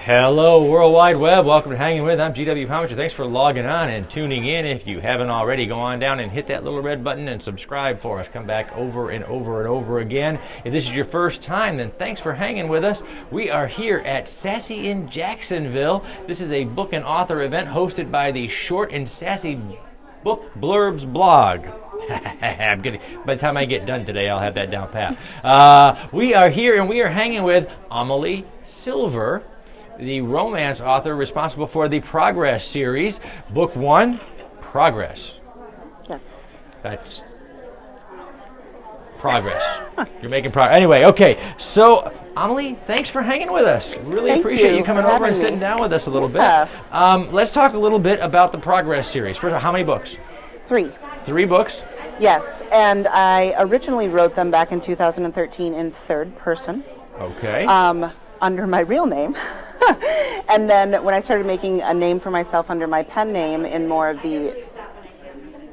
Hello, World Wide Web. Welcome to Hanging With. I'm GW Pomichter. Thanks for logging on and tuning in. If you haven't already, go on down and hit that little red button and subscribe for us. Come back over and over and over again. If this is your first time, then thanks for hanging with us. We are here at Sassy in Jacksonville. This is a book and author event hosted by the Short and Sassy Book Blurbs blog. I'm gonna, by the time I get done today, I'll have that down pat. We are here and we are hanging with Amalie Silver, the romance author responsible for the Progress series. Book 1, Progress. Yes. That's progress. You're making progress. Anyway, okay. So, Amalie, thanks for hanging with us. Really appreciate you coming over and sitting down with us a little bit. Let's talk a little bit about the Progress series. First of all, how many books? 3. 3 books? Yes, and I originally wrote them back in 2013 in third person. Okay. Under my real name. And then when I started making a name for myself under my pen name in more of the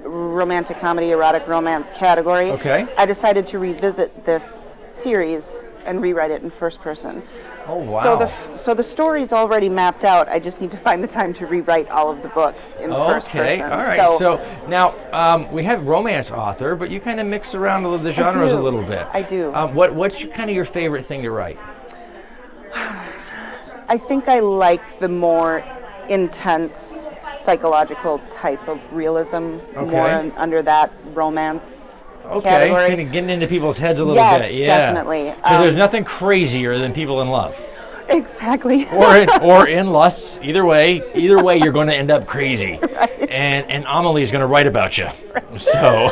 romantic comedy, erotic romance category, okay, I decided to revisit this series and rewrite it in first person. Oh, wow. So the story's already mapped out. I just need to find the time to rewrite all of the books in first person. Okay, all right. So now we have romance author, but you kind of mix around the genres a little bit. I do. What's kind of your favorite thing to write? I think I like the more intense psychological type of realism, more under that romance category. Kind of getting into people's heads a little bit. Yes, definitely. Because there's nothing crazier than people in love. Exactly. or in lust. Either way, you're going to end up crazy. Right. And Amalie's going to write about you. Right. So.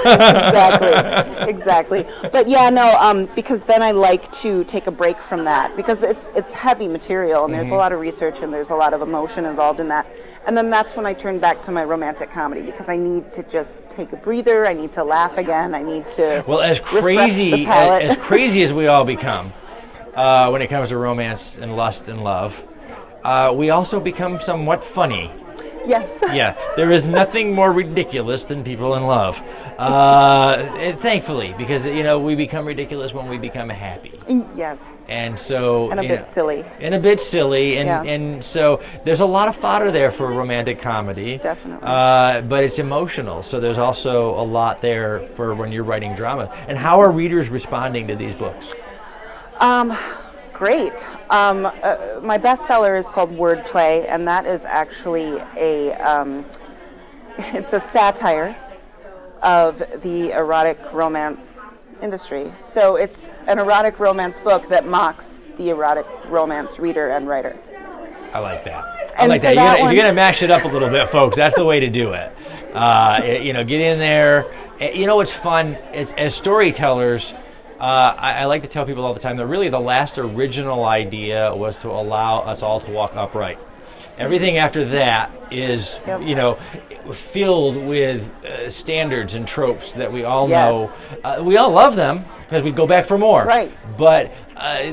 Exactly. But yeah, no, because then I like to take a break from that because it's heavy material and there's a lot of research and there's a lot of emotion involved in that. And then that's when I turn back to my romantic comedy because I need to just take a breather. I need to laugh again. I need to as crazy as we all become when it comes to romance and lust and love, we also become somewhat funny. Yes. Yeah, there is nothing more ridiculous than people in love. Thankfully, because we become ridiculous when we become happy. Yes. And so a bit silly. And a bit silly, and so there's a lot of fodder there for romantic comedy. Definitely. But it's emotional, so there's also a lot there for when you're writing drama. And how are readers responding to these books? Great. My bestseller is called Wordplay, and that is actually it's a satire of the erotic romance industry. So it's an erotic romance book that mocks the erotic romance reader and writer. I like that. If you're going to mash it up a little bit, folks, that's the way to do it. Get in there. What's fun, as storytellers, I like to tell people all the time that really the last original idea was to allow us all to walk upright. Everything after that is, filled with standards and tropes that we all know. We all love them because we go back for more. Right. But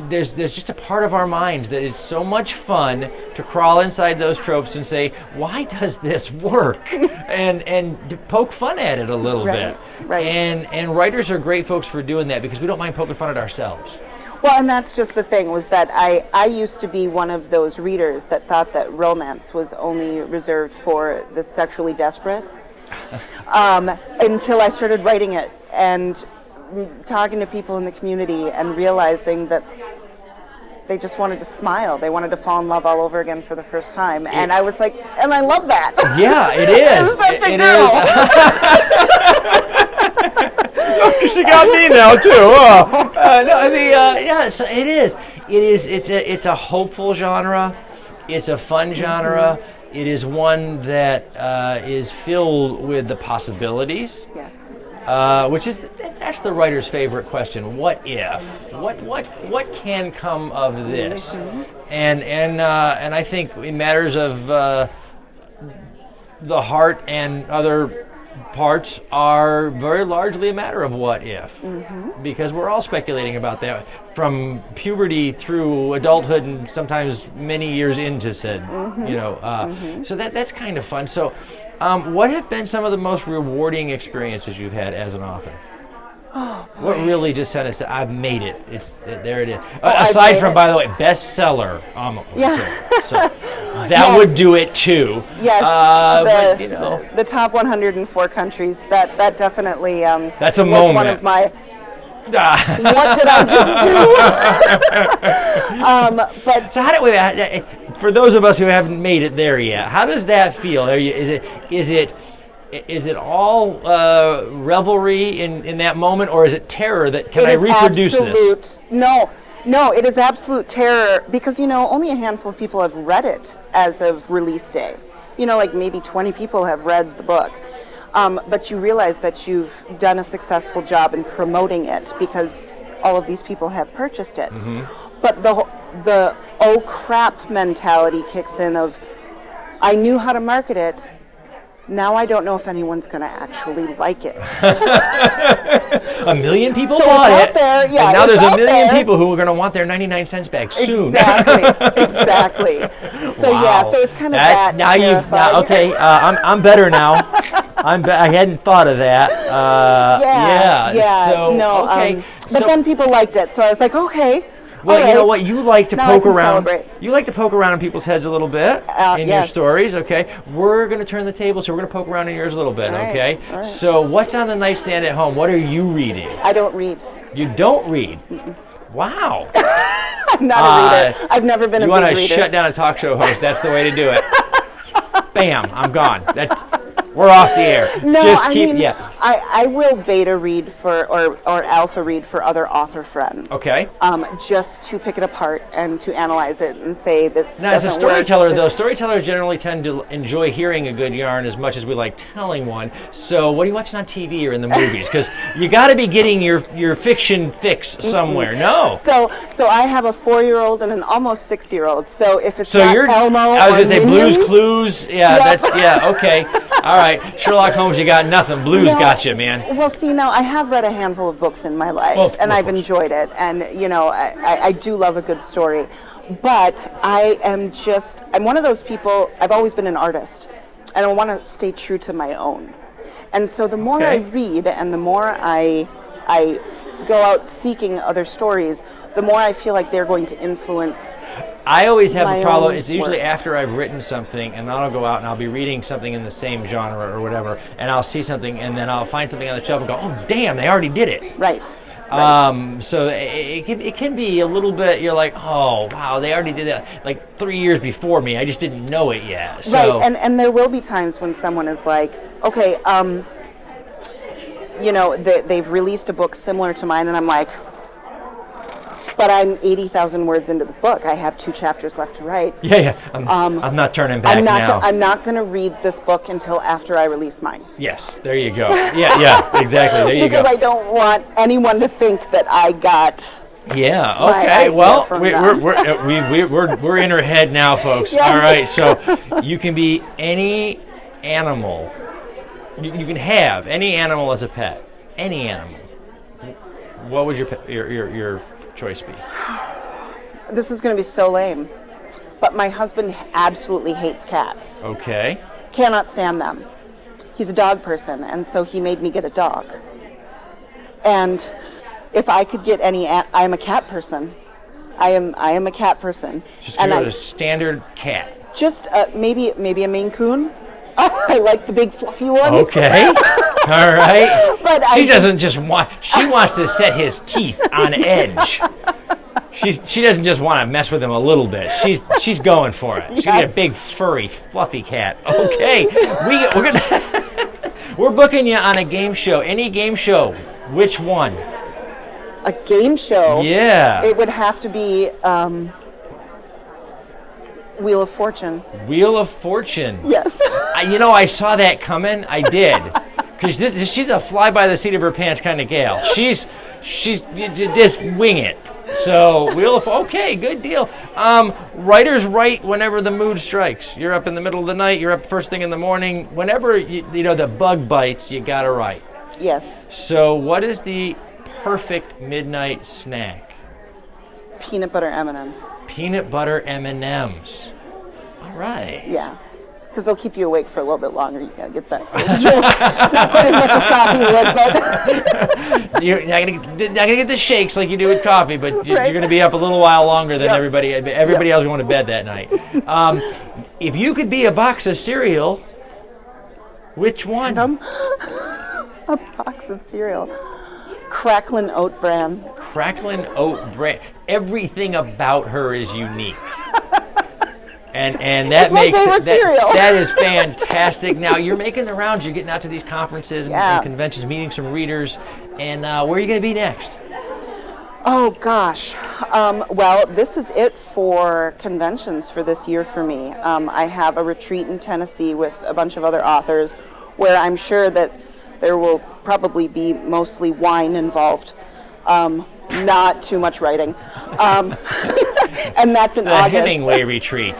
there's just a part of our minds that is so much fun to crawl inside those tropes and say, why does this work? and to poke fun at it a little bit. Right. And writers are great folks for doing that because we don't mind poking fun at ourselves. Well, and that's just the thing, was that I used to be one of those readers that thought that romance was only reserved for the sexually desperate until I started writing it and talking to people in the community and realizing that they just wanted to smile. They wanted to fall in love all over again for the first time. And I was like, and I love that. Yeah, it is. I'm such a girl. She got me now too. So it is. It's a hopeful genre. It's a fun genre. It is one that is filled with the possibilities. Yes. That's the writer's favorite question. What if? What can come of this? And I think in matters of the heart and other parts are very largely a matter of what if, because we're all speculating about that from puberty through adulthood and sometimes many years into said, so that's kind of fun. So what have been some of the most rewarding experiences you've had as an author? What really just sent us? I've made it. There it is. I've Aside made from, it. by the way, bestseller. Yeah. So that Yes. would do it too. Yes, But you know, the top 104 countries. That definitely that's a was moment. one of my. What did I just do? But So how do we? For those of us who haven't made it there yet, how does that feel? Is it all revelry in that moment, or is it terror that can I reproduce this? No, it is absolute terror because only a handful of people have read it as of release day. Like maybe 20 people have read the book. But you realize that you've done a successful job in promoting it because all of these people have purchased it. Mm-hmm. But the oh crap mentality kicks in of, I knew how to market it, now I don't know if anyone's going to actually like it. 1 million people So bought it's it, out there, yeah, and now it's there's 1 out million there. people who are going to want their 99 cents back soon. Exactly. So Wow. so it's kind of that. Now terrifying. okay. I'm better now. I hadn't thought of that. Yeah. So No. okay. But then people liked it, so I was like, okay. Well, all you know right. what? You like to Now I poke can around. celebrate. You like to poke around in people's heads a little bit in your Yes. stories. Okay. We're going to turn the table, so we're going to poke around in yours a little bit. All right, Okay. all right. So what's on the nightstand at home? What are you reading? I don't read. You don't read. Wow. I'm not a reader. I've never been a You big want to reader. shut down a talk show host? That's the way to do it. Bam! I'm gone. We're off the air. No, Just I keep, mean, I will beta read or alpha read for other author friends. Okay. Just to pick it apart and to analyze it and say this Now, as a doesn't work, storyteller, though, this- storytellers generally tend to enjoy hearing a good yarn as much as we like telling one. So, what are you watching on TV or in the movies? Because you got to be getting your fiction fix somewhere. No. So I have a 4-year-old and an almost 6-year-old. So if it's So not you're. Elmo I was or gonna say Minions, Blue's Clues. Yeah, Yep. okay. All right, Sherlock Holmes, you got nothing. Blues No. got you, man. Well, see, now I have read a handful of books in my life, Well, and of I've course. enjoyed it. And I do love a good story, but I'm one of those people. I've always been an artist, and I want to stay true to my own. And so the more I Okay. read, and the more I go out seeking other stories, the more I feel like they're going to influence. I always have my a problem. own It's usually work. after I've written something, and then I'll go out and I'll be reading something in the same genre or whatever, and I'll see something, and then I'll find something on the shelf and go, "Oh, damn! They already did it." Right. So it can be a little bit. You're like, "Oh, wow! They already did that like 3 years before me. I just didn't know it yet." So, Right, and there will be times when someone is like, okay, they've released a book similar to mine, and I'm like, but I'm 80,000 words into this book. I have 2 chapters left to write. yeah. I'm not turning back now. I'm not going to read this book until after I release mine. Yes, there you go. Yeah, exactly. There you Because go. I don't want anyone to think that I got. Yeah. my Okay. idea Well, from we're in her head now, folks. Yes. All right. So you can be any animal. You can have any animal as a pet. Any animal. What would your choice be? This is going to be so lame, but my husband absolutely hates cats. Okay. Cannot stand them. He's a dog person, and so he made me get a dog. And if I could get I am a cat person. I am a cat person. Just and go to a standard cat. just maybe a Maine Coon. I like the big fluffy ones. Okay. All right. But She doesn't just want. She wants to set his teeth on edge. She doesn't just want to mess with him a little bit. She's going for it. She's gonna get a Yes. big furry fluffy cat. Okay. We're booking you on a game show. Any game show. Which one? A game show. Yeah. It would have to be Wheel of Fortune. Wheel of Fortune. Yes. I saw that coming. I did. Because she's a fly by the seat of her pants kind of gal. She's just wing it. So okay, good deal. Writers write whenever the mood strikes. You're up in the middle of the night. You're up first thing in the morning. Whenever the bug bites, you gotta write. Yes. So what is the perfect midnight snack? Peanut butter M&Ms. Peanut butter M&Ms. All right. Yeah. because they'll keep you awake for a little bit longer. You gotta get that jolt. Not quite as much as coffee would, but You're not gonna get the shakes like you do with coffee, but Right. you're gonna be up a little while longer than Yep. everybody else going to bed that night. If you could be a box of cereal, which one? a box of cereal. Cracklin' Oat Bran. Cracklin' Oat Bran. Everything about her is unique. And that It's my makes favorite cereal. that is fantastic. Now you're making the rounds. You're getting out to these conferences and, Yeah. and conventions, meeting some readers. And where are you going to be next? Oh gosh. Well, this is it for conventions for this year for me. I have a retreat in Tennessee with a bunch of other authors where I'm sure that there will probably be mostly wine involved. Not too much writing. And that's in The August. Hemingway retreat.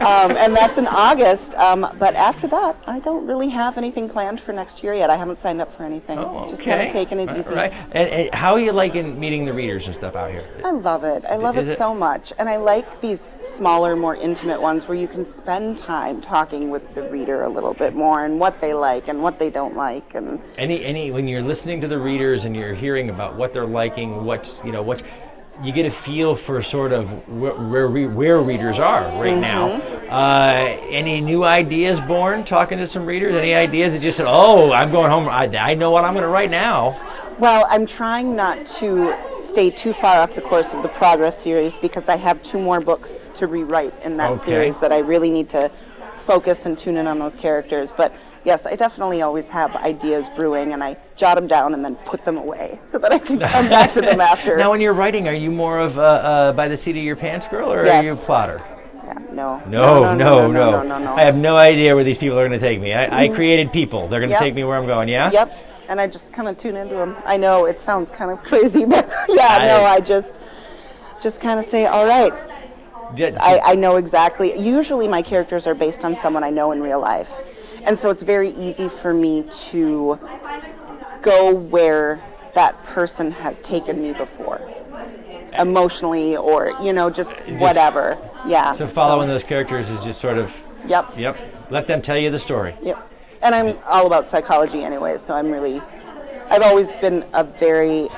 And that's in August. But after that, I don't really have anything planned for next year yet. I haven't signed up for anything. Oh, okay. Just kind of taking it easy. Right. And how are you liking meeting the readers and stuff out here? I love it. I love Is it it- so much. And I like these smaller, more intimate ones where you can spend time talking with the reader a little bit more and what they like and what they don't like. And Any when you're listening to the readers and you're hearing about what they're liking, what you get a feel for sort of where readers are right now. Any new ideas born talking to some readers? Any ideas that just said, "Oh, I'm going home. I know what I'm going to write now." well, I'm trying not to stay too far off the course of the Progress series because I have 2 more books to rewrite in that Okay. series that I really need to focus and tune in on those characters. But yes, I definitely always have ideas brewing, and I jot them down and then put them away so that I can come back to them after. Now, when you're writing, are you more of a by the seat of your pants girl, or Yes. are you a plotter? Yeah, no. No. I have no idea where these people are going to take me. I created people. They're going to Yep. take me where I'm going, yeah? Yep, and I just kind of tune into them. I know it sounds kind of crazy, but I just kind of say, all right, I know exactly. Usually my characters are based on someone I know in real life. And so it's very easy for me to go where that person has taken me before. Emotionally or, just whatever. Yeah. So following those characters is just sort of, Yep. let them tell you the story. Yep. And I'm all about psychology anyway, so I've always been a very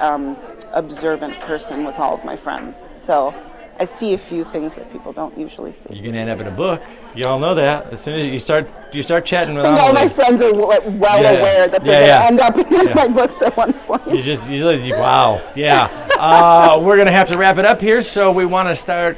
observant person with all of my friends. So I see a few things that people don't usually see. You're going to end up in a book. You all know that. As soon as you start chatting with I think all my Amalie, friends are well Yeah. aware that they're Yeah, going to end up in Yeah. my books at one point. wow, yeah. We're going to have to wrap it up here, so we want to start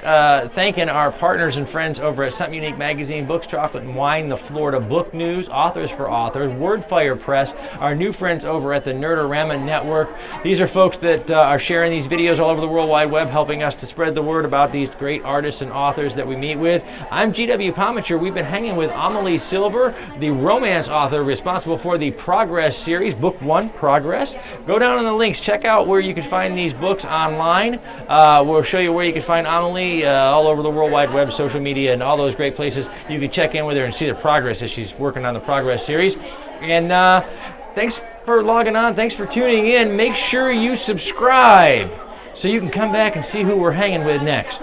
thanking our partners and friends over at Something Unique Magazine, Books, Chocolate, and Wine, the Florida Book News, Authors for Authors, Wordfire Press, our new friends over at the Nerdorama Network. These are folks that are sharing these videos all over the World Wide Web, helping us to spread the word about these great artists and authors that we meet with. I'm G.W. Pomichter. We've been hanging with Amalie Silver, the romance author responsible for the Progress series, Book 1, Progress. Go down on the links. Check out where you can find these books online. We'll show you where you can find Amalie all over the World Wide Web, social media, and all those great places. You can check in with her and see the progress as she's working on the Progress series. And thanks for logging on. Thanks for tuning in. Make sure you subscribe so you can come back and see who we're hanging with next.